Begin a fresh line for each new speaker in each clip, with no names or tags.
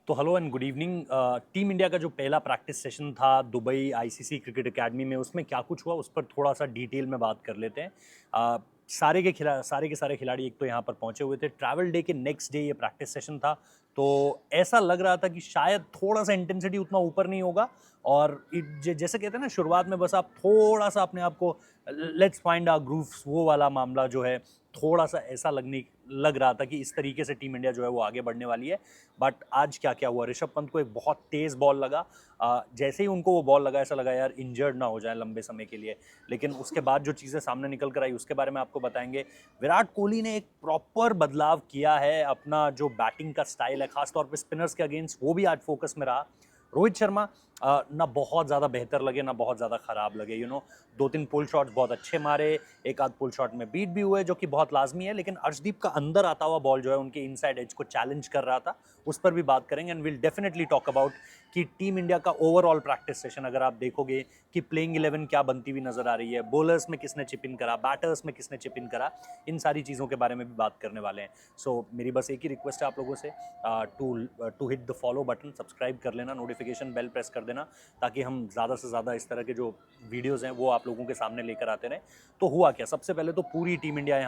तो hello and good evening. Team India का जो पहला प्रैक्टिस सेशन था दुबई आईसीसी क्रिकेट एकेडमी में, उसमें क्या कुछ हुआ उस पर थोड़ा सा डिटेल में बात कर लेते हैं। सारे के सारे खिलाड़ी एक तो यहाँ पर पहुंचे हुए थे। ट्रैवल डे के नेक्स्ट डे ये प्रैक्टिस सेशन था, तो ऐसा लग रहा था कि शायद थोड़ा सा इंटेंसिटी उतना ऊपर नहीं होगा। और जैसे कहते हैं ना, शुरुआत में बस आप थोड़ा सा अपने आप को लेट्स फाइंड आवर ग्रूव्स, वो वाला मामला जो है थोड़ा सा ऐसा लग रहा था कि इस तरीके से टीम इंडिया जो है वो आगे बढ़ने वाली है। बट आज क्या क्या हुआ, ऋषभ पंत को एक बहुत तेज बॉल लगा। जैसे ही उनको वो बॉल लगा, ऐसा लगा यार इंजर्ड ना हो जाए लंबे समय के लिए। लेकिन उसके बाद जो चीज़ें सामने निकल कर आई उसके बारे में आपको बताएंगे। विराट कोहली ने एक प्रॉपर बदलाव किया है, अपना जो बैटिंग का स्टाइल है खासतौर पे स्पिनर्स के अगेंस्ट, वो भी आज फोकस में रहा। रोहित शर्मा ना बहुत ज़्यादा बेहतर लगे ना बहुत ज़्यादा ख़राब लगे। दो तीन पुल शॉट्स बहुत अच्छे मारे, एक आध पुल शॉट में बीट भी हुए जो कि बहुत लाजमी है। लेकिन अर्शदीप का अंदर आता हुआ बॉल जो है उनके इनसाइड एज को चैलेंज कर रहा था, उस पर भी बात करेंगे। And will definitely talk about कि टीम इंडिया का ओवरऑल प्रैक्टिस सेशन अगर आप देखोगे कि प्लेइंग 11 क्या बनती हुई नजर आ रही है, बॉलर्स में किसने चिप इन करा, बैटर्स में किसने चिप इन करा, इन सारी चीज़ों के बारे में भी बात करने वाले हैं। सो मेरी बस एक ही रिक्वेस्ट है आप लोगों से, to hit the follow button, subscribe कर लेना, नोटिफिकेशन बेल प्रेस कर देना, ताकि हम ज़्यादा से ज़्यादा इस तरह के जो वीडियोज़ हैं वो आप लोगों के सामने लेकर आते रहें। तो हुआ क्या, सबसे पहले तो पूरी टीम इंडिया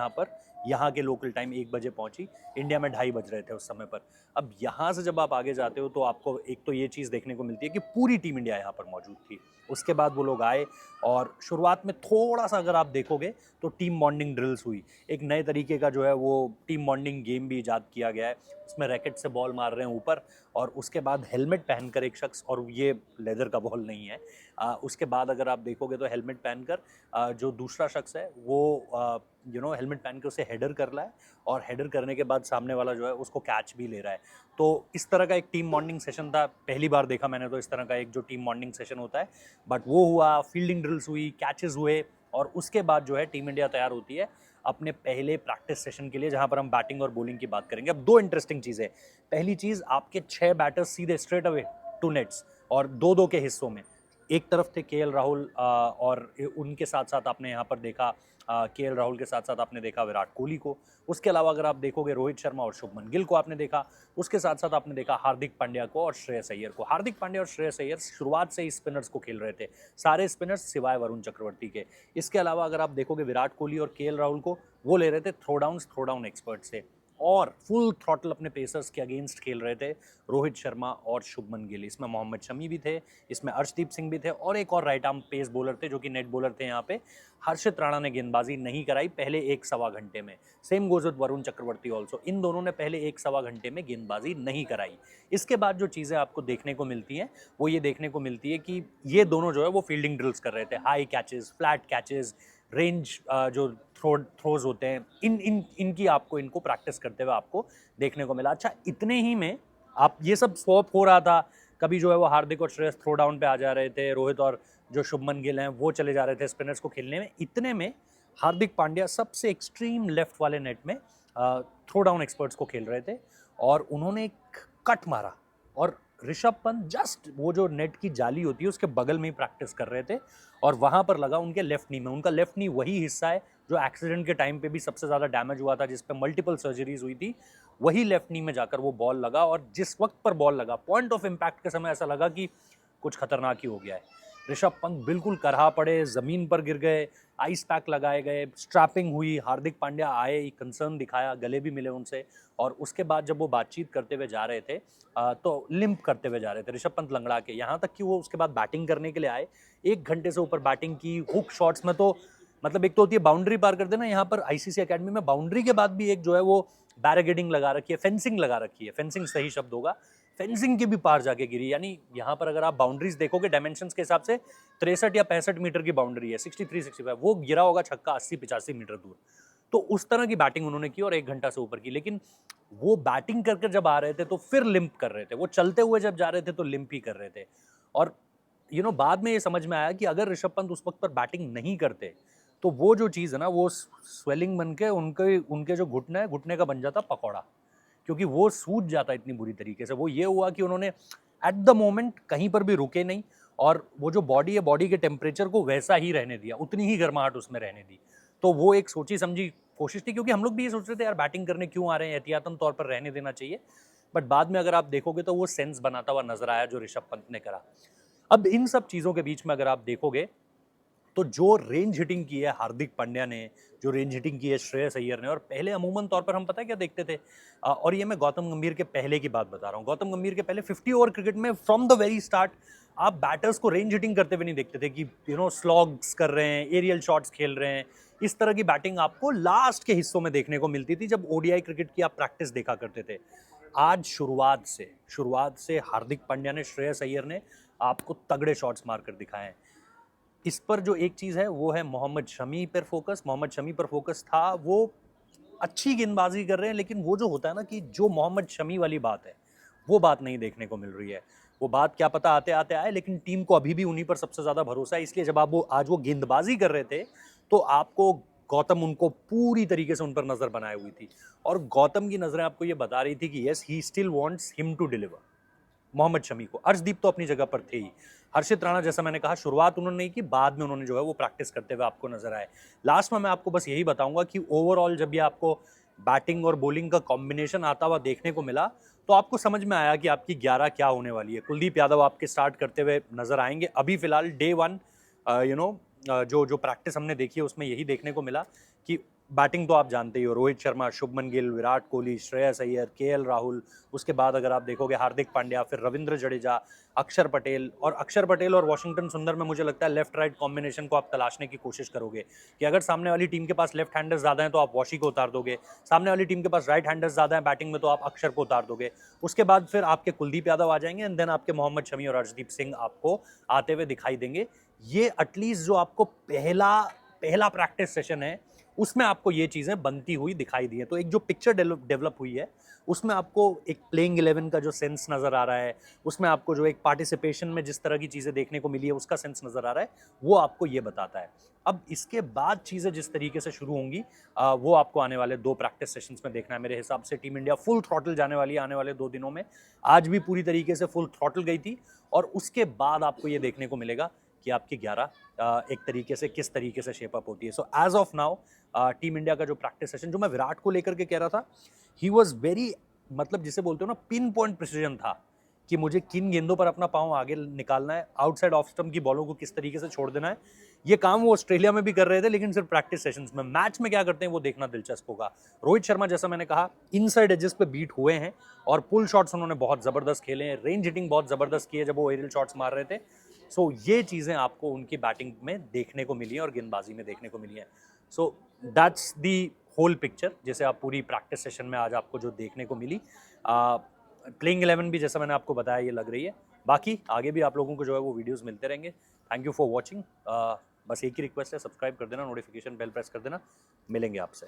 यहाँ के लोकल टाइम 1 बजे पहुंची। इंडिया में 2:30 बज रहे थे उस समय पर। अब यहाँ से जब आप आगे जाते हो तो आपको एक तो ये चीज़ देखने को मिलती है कि पूरी टीम इंडिया यहाँ पर मौजूद थी। उसके बाद वो लोग आए और शुरुआत में थोड़ा सा अगर आप देखोगे तो टीम बॉन्डिंग ड्रिल्स हुई। एक नए तरीके का जो है वो टीम बॉन्डिंग गेम भी ईजाद किया गया है। उसमें रैकेट से बॉल मार रहे हैं ऊपर, और उसके बाद हेलमेट पहनकर एक शख्स, और ये लेदर का बॉल नहीं है, उसके बाद अगर आप देखोगे तो हेलमेट पहनकर जो दूसरा शख्स है वो हेलमेट पहन के उसे हेडर कर रहा है, और हेडर करने के बाद सामने वाला जो है उसको कैच भी ले रहा है। तो इस तरह का एक टीम बॉन्डिंग सेशन था, पहली बार देखा मैंने तो इस तरह का एक जो टीम बॉन्डिंग सेशन होता है। बट वो हुआ, फील्डिंग ड्रिल्स हुई, कैचेस हुए, और उसके बाद जो है टीम इंडिया तैयार होती है अपने पहले प्रैक्टिस सेशन के लिए, जहां पर हम बैटिंग और बॉलिंग की बात करेंगे। अब दो इंटरेस्टिंग चीज़ें। पहली चीज़, आपके 6 बैटर्स सीधे स्ट्रेट अवे टू नेट्स, और दो दो के हिस्सों में। एक तरफ थे केएल राहुल, और उनके साथ साथ आपने यहाँ पर देखा केएल राहुल के साथ साथ आपने देखा विराट कोहली को। उसके अलावा अगर आप देखोगे रोहित शर्मा और शुभमन गिल को आपने देखा। उसके साथ साथ आपने देखा हार्दिक पांड्या को और श्रेयस अय्यर को। हार्दिक पांड्या और श्रेयस अय्यर शुरुआत से ही स्पिनर्स को खेल रहे थे, सारे स्पिनर्स सिवाय वरुण चक्रवर्ती के। इसके अलावा अगर आप देखोगे विराट कोहली और केएल राहुल को, वो ले रहे थे थ्रो डाउन एक्सपर्ट से, और फुल थ्रॉटल अपने पेसर्स के अगेंस्ट खेल रहे थे रोहित शर्मा और शुभमन गिल। इसमें मोहम्मद शमी भी थे, इसमें अर्शदीप सिंह भी थे, और एक और राइट आर्म पेस बॉलर थे जो कि नेट बॉलर थे यहाँ पे। हर्षित राणा ने गेंदबाजी नहीं कराई पहले 1 सवा घंटे में। Same goes with Varun Chakravarthy also, इन दोनों ने पहले 1 सवा घंटे में गेंदबाजी नहीं कराई। इसके बाद जो चीज़ें आपको देखने को मिलती हैं वो ये देखने को मिलती है कि ये दोनों जो है वो फील्डिंग ड्रिल्स कर रहे थे, high catches, flat catches, range जो थ्रोज होते हैं, इनकी आपको इनको प्रैक्टिस करते हुए आपको देखने को मिला। अच्छा, इतने ही में आप ये सब स्वॉप हो रहा था। कभी जो है वो हार्दिक और श्रेयस थ्रो डाउन पे आ जा रहे थे, रोहित और जो शुभमन गिल हैं वो चले जा रहे थे स्पिनर्स को खेलने में। इतने में हार्दिक पांड्या सबसे एक्सट्रीम लेफ्ट वाले नेट में थ्रो डाउन एक्सपर्ट्स को खेल रहे थे, और उन्होंने एक कट मारा, और ऋषभ पंत जस्ट वो जो नेट की जाली होती है उसके बगल में ही प्रैक्टिस कर रहे थे, और वहां पर लगा उनके लेफ्ट नी में। उनका लेफ्ट नी वही हिस्सा है जो एक्सीडेंट के टाइम पे भी सबसे ज़्यादा डैमेज हुआ था, जिस पे मल्टीपल सर्जरीज हुई थी। वही लेफ्ट नी में जाकर वो बॉल लगा, और जिस वक्त पर बॉल लगा, पॉइंट ऑफ इम्पैक्ट के समय ऐसा लगा कि कुछ खतरनाक ही हो गया है। ऋषभ पंत बिल्कुल करहा पड़े, ज़मीन पर गिर गए, आइस पैक लगाए गए, स्ट्रैपिंग हुई। हार्दिक पांड्या आए, कंसर्न दिखाया, गले भी मिले उनसे, और उसके बाद जब वो बातचीत करते हुए जा रहे थे तो लिम्प करते हुए जा रहे थे ऋषभ पंत लंगड़ा के। यहाँ तक कि वो उसके बाद बैटिंग करने के लिए आए, 1 घंटे से ऊपर बैटिंग की, हुक शॉट्स में तो मतलब एक तो होती है बाउंड्री पार कर देना, यहाँ पर आईसीसी एकेडमी में बाउंड्री के बाद भी एक जो है वो बैरिकेडिंग लगा रखी है, फेंसिंग लगा रखी है, फेंसिंग सही शब्द होगा, फेंसिंग के भी पार जाके गिरी। यानी यहाँ पर अगर आप बाउंड्रीज देखोगे डायमेंशंस के हिसाब से 63 या 65 मीटर की बाउंड्री है, 63-65, वो गिरा होगा छक्का 80-85 मीटर दूर। तो उस तरह की बैटिंग उन्होंने की, और 1 घंटा से ऊपर की। लेकिन वो बैटिंग करके जब आ रहे थे तो फिर लिम्प कर रहे थे, वो चलते हुए जब जा रहे थे तो लिम्प ही कर रहे थे। और बाद में ये समझ में आया कि अगर ऋषभ पंत उस वक्त पर बैटिंग नहीं करते तो वो जो चीज़ है ना, वो स्वेलिंग बन के उनके उनके जो घुटने है, घुटने का बन जाता पकौड़ा, क्योंकि वो सूज जाता इतनी बुरी तरीके से। वो ये हुआ कि उन्होंने एट द मोमेंट कहीं पर भी रुके नहीं, और वो जो बॉडी है, बॉडी के टेम्परेचर को वैसा ही रहने दिया, उतनी ही गर्माहट उसमें रहने दी। तो वो एक सोची समझी कोशिश थी, क्योंकि हम लोग भी ये सोच रहे थे यार बैटिंग करने क्यों आ रहे हैं, एहतियातन तौर पर रहने देना चाहिए। बट बाद में अगर आप देखोगे तो वो सेंस बनाता हुआ नजर आया जो ऋषभ पंत ने करा। अब इन सब चीज़ों के बीच में अगर आप देखोगे तो जो रेंज हिटिंग की है हार्दिक पांड्या ने, जो रेंज हिटिंग की है श्रेयस अय्यर ने, और पहले अमूमन तौर पर हम पता है क्या देखते थे, और ये मैं गौतम गंभीर के पहले की बात बता रहा हूँ। गौतम गंभीर के पहले 50 ओवर क्रिकेट में फ्रॉम द वेरी स्टार्ट आप बैटर्स को रेंज हिटिंग करते हुए नहीं देखते थे कि स्लॉग्स कर रहे हैं, एरियल शॉट्स खेल रहे हैं। इस तरह की बैटिंग आपको लास्ट के हिस्सों में देखने को मिलती थी जब ओडीआई क्रिकेट की आप प्रैक्टिस देखा करते थे। आज शुरुआत से हार्दिक पांड्या ने, श्रेयस अय्यर ने आपको तगड़े शॉट्स मारकर दिखाए हैं। इस पर जो एक चीज़ है वो है मोहम्मद शमी पर फोकस। मोहम्मद शमी पर फोकस था, वो अच्छी गेंदबाजी कर रहे हैं, लेकिन वो जो होता है ना कि जो मोहम्मद शमी वाली बात है वो बात नहीं देखने को मिल रही है। वो बात क्या पता आते आते आए, लेकिन टीम को अभी भी उन्हीं पर सबसे ज़्यादा भरोसा है। इसलिए जब आप वो आज वो गेंदबाजी कर रहे थे तो आपको गौतम उनको पूरी तरीके से उन पर नज़र बनाए हुई थी, और गौतम की नज़रें आपको ये बता रही थी कि yes he still wants him to deliver Mohammed Shami को। अर्शदीप तो अपनी जगह पर थे ही। हर्षित राणा जैसा मैंने कहा शुरुआत उन्होंने नहीं की, बाद में उन्होंने जो है वो प्रैक्टिस करते हुए आपको नजर आए। लास्ट में मैं आपको बस यही बताऊंगा कि ओवरऑल जब ये आपको बैटिंग और बॉलिंग का कॉम्बिनेशन आता हुआ देखने को मिला तो आपको समझ में आया कि आपकी 11 क्या होने वाली है। कुलदीप यादव आपके स्टार्ट करते हुए नजर आएंगे। अभी फिलहाल डे 1 जो जो प्रैक्टिस हमने देखी है उसमें यही देखने को मिला कि बैटिंग तो आप जानते ही हो, रोहित शर्मा, शुभमन गिल, विराट कोहली, श्रेयस अय्यर, केएल राहुल, उसके बाद अगर आप देखोगे हार्दिक पांड्या, फिर रविंद्र जडेजा, अक्षर पटेल और वॉशिंगटन सुंदर में मुझे लगता है लेफ्ट राइट कॉम्बिनेशन को आप तलाशने की कोशिश करोगे कि अगर सामने वाली टीम के पास लेफ्ट हैंडर्स ज़्यादा हैं तो आप वॉशी को उतार दोगे, सामने वाली टीम के पास राइट हैंडर्स ज़्यादा हैं बैटिंग में तो आप अक्षर को उतार दोगे। उसके बाद फिर आपके कुलदीप यादव आ जाएंगे एंड देन आपके मोहम्मद शमी और अर्शदीप सिंह आपको आते हुए दिखाई देंगे। ये एटलीस्ट जो आपको पहला प्रैक्टिस सेशन है उसमें आपको ये चीज़ें बनती हुई दिखाई दी है। तो एक जो पिक्चर डेवलप हुई है उसमें आपको एक प्लेइंग 11 का जो सेंस नज़र आ रहा है, उसमें आपको जो एक पार्टिसिपेशन में जिस तरह की चीज़ें देखने को मिली है उसका सेंस नज़र आ रहा है, वो आपको ये बताता है। अब इसके बाद चीज़ें जिस तरीके से शुरू होंगी वो आपको आने वाले 2 प्रैक्टिस सेशंस में देखना है। मेरे हिसाब से टीम इंडिया फुल थ्रॉटल जाने वाली है आने वाले 2 दिनों में। आज भी पूरी तरीके से फुल थ्रॉटल गई थी, और उसके बाद आपको ये देखने को मिलेगा कि आपकी 11 एक तरीके से किस तरीके से शेप अप होती है। So as of now team India का जो प्रैक्टिस सेशन जो मैं विराट को लेकर के कह रहा था, ही वॉज वेरी, मतलब जिसे बोलते हो ना पिन पॉइंट प्रिसीजन था कि मुझे किन गेंदों पर अपना पाँव आगे निकालना है, आउटसाइड ऑफ स्टंप की बॉलों को किस तरीके से छोड़ देना है। ये काम वो ऑस्ट्रेलिया में भी कर रहे थे, लेकिन सिर्फ प्रैक्टिस सेशंस में। मैच में क्या करते हैं वो देखना दिलचस्प होगा। रोहित शर्मा जैसा मैंने कहा इनसाइड एजेस पे बीट हुए हैं और पुल शॉट्स उन्होंने बहुत जबरदस्त खेले हैं, रेंज हिटिंग बहुत जबरदस्त की है जब वो एरियल शॉट्स मार रहे थे। सो ये चीज़ें आपको उनकी बैटिंग में देखने को मिली हैं और गेंदबाजी में देखने को मिली हैं। So that's the whole picture जैसे आप पूरी प्रैक्टिस सेशन में आज आपको जो देखने को मिली। प्लेइंग 11 भी जैसा मैंने आपको बताया ये लग रही है। बाकी आगे भी आप लोगों को जो है वो वीडियोस मिलते रहेंगे। Thank you for watching. बस एक ही रिक्वेस्ट है, सब्सक्राइब कर देना, नोटिफिकेशन बेल प्रेस कर देना। मिलेंगे आपसे।